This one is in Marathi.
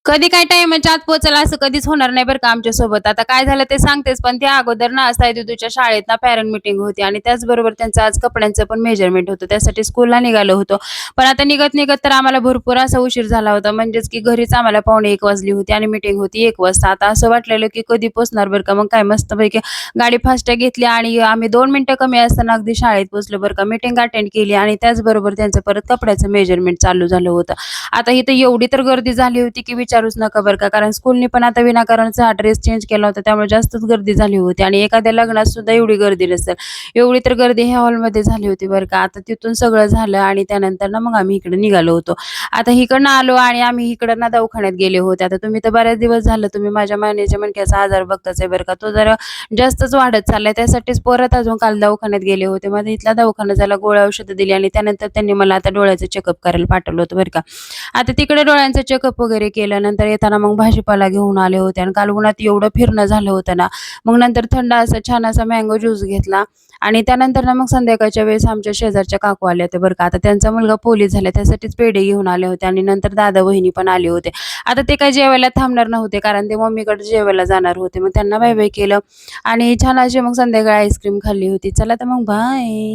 कधी काय टाईमच्या आत पोहोचेल असं कधीच होणार नाही बरं का आमच्यासोबत. आता काय झालं ते सांगतेच, पण त्या अगोदर ना साई दुधूच्या शाळेत ना पॅरेंट मीटिंग होती आणि त्याचबरोबर त्यांचं आज कपड्यांचं पण मेजरमेंट होतं. त्यासाठी स्कूलला निघालो होतो. पण आता निघत-निघत तर आम्हाला भरपूर असा उशीर झाला होता. म्हणजेच की घरीच आम्हाला 12:45 वाजली होती आणि मीटिंग होती 1 वाजता. आता असं वाटलेलं की कधी पोहोचणार बरं का. मग काय मस्तपैकी गाडी फास्ट घेतली आणि आम्ही 2 मिनिटं कमी असताना अगदी शाळेत पोहोचलो बरं का. मीटिंग अटेंड केली आणि त्याचबरोबर त्यांचं परत कपड्याचं मेजरमेंट चालू झालं होतं. आता इथं एवढी तर गर्दी झाली होती की विचारूच नका बरं का. कारण स्कूलनी पण आता विनाकारणचा हा ड्रेस चेंज केला होता. त्यामुळे जास्तच गर्दी झाली होती आणि एखाद्या लग्नात सुद्धा एवढी गर्दी नसेल. एवढी तर गर्दी ह्या हॉलमध्ये झाली होती बरं का. आता तिथून सगळं झालं आणि त्यानंतर ना मग आम्ही इकडे निघालो होतो. आता इकडनं आलो आणि आम्ही इकडं ना दवाखान्यात गेले होते. आता तुम्ही तर बऱ्याच दिवस झालं तुम्ही माझ्या मानेच्या मणक्याचा आजार बघताच आहे बरं का. तो जरा जास्तच वाढत चाललाय. त्यासाठीच परत अजून काल दवाखान्यात गेले होते. माझा इथला दवाखाना झाला, गोळ्या औषधं दिली आणि त्यानंतर त्यांनी मला आता डोळ्याचं चेकअप करायला पाठवलं होतं बरं का. आता तिकडे डोळ्यांचं चेकअप वगैरे केलं. नंतर येताना मग भाजीपाला घेऊन आले होते आणि काल उन्हात एवढं फिरणं झालं होतं ना. मग नंतर थंड असा छान असा मँगो ज्यूस घेतला आणि त्यानंतर ना मग संध्याकाळच्या वेळेस आमच्या शेजारच्या काकू आल्या होत्या बरं का. आता त्यांचा मुलगा पोलीस झाला त्यासाठीच पेढे घेऊन आले होते आणि नंतर दादा वहिनी पण आले होते. आता ते काही जेवायला थांबणार नव्हते कारण ते मम्मीकडे जेवायला जाणार होते. मग त्यांना बाय बाय केलं आणि छान अशी मग संध्याकाळी आईस्क्रीम खाल्ली होती. चला तर मग बाय.